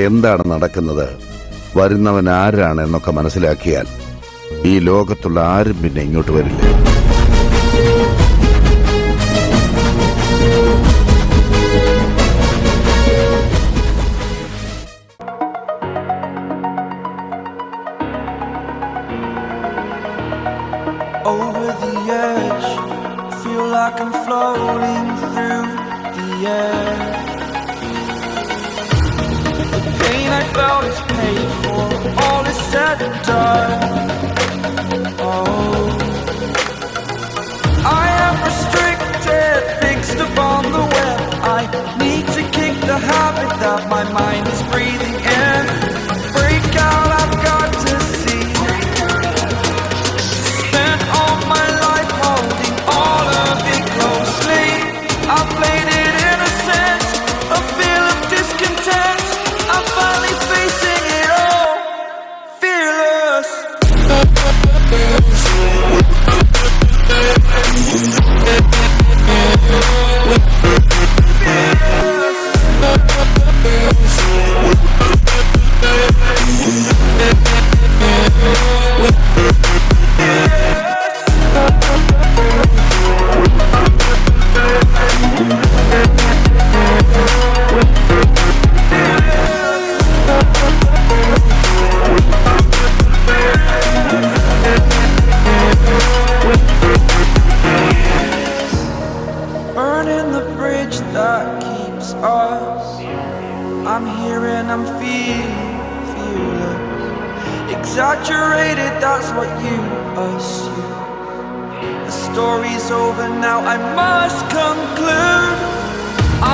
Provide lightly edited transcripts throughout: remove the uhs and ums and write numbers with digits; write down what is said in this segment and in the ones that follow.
എന്താണ് നടക്കുന്നത്, വരുന്നവൻ ആരാണ് എന്നൊക്കെ മനസ്സിലാക്കിയാൽ ഈ ലോകത്തുള്ള ആരും പിന്നെ ഇങ്ങോട്ട് വരില്ല. Over the edge, feel like I'm floating through the air. The pain I felt is paid for, all is said and done. Oh, I am restricted, fixed upon the web. I need to kick the habit that my mind is breathing in. Break out, I've got to see. Spent all my life holding all of it closely. I played it innocent, a feel of discontent. I'm finally facing it all, fearless. Burning the bridge that keeps us. I'm here and I'm feeling fearless. Exaggerated, that's what you assume. The story's over now, I must conclude.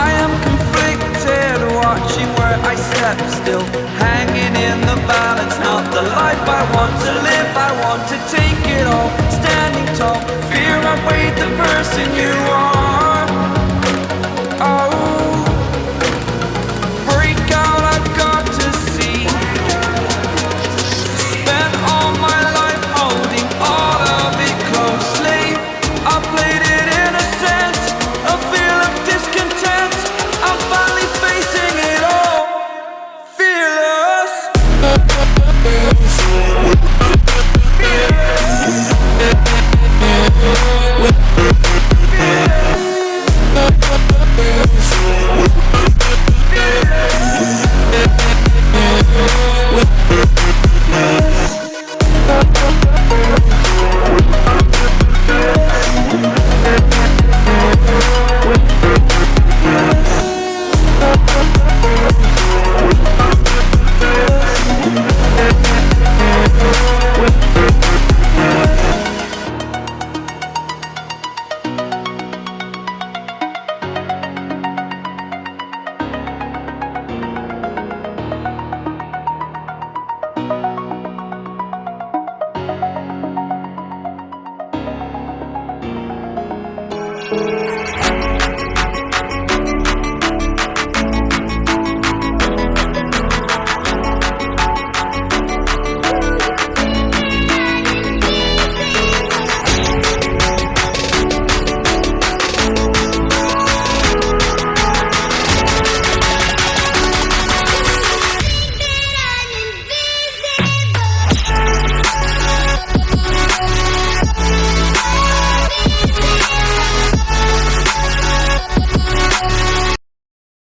I am conflicted, watching where I step still, hanging in the balance. Not the life I want to live, I want to take it all. Standing tall, fear outweighed the person you are. Oh, break out, I've got to see. Spent all my life holding all of it closely. I played it innocent, a feel of discontent. I'm finally facing it all, fearless. Fearless.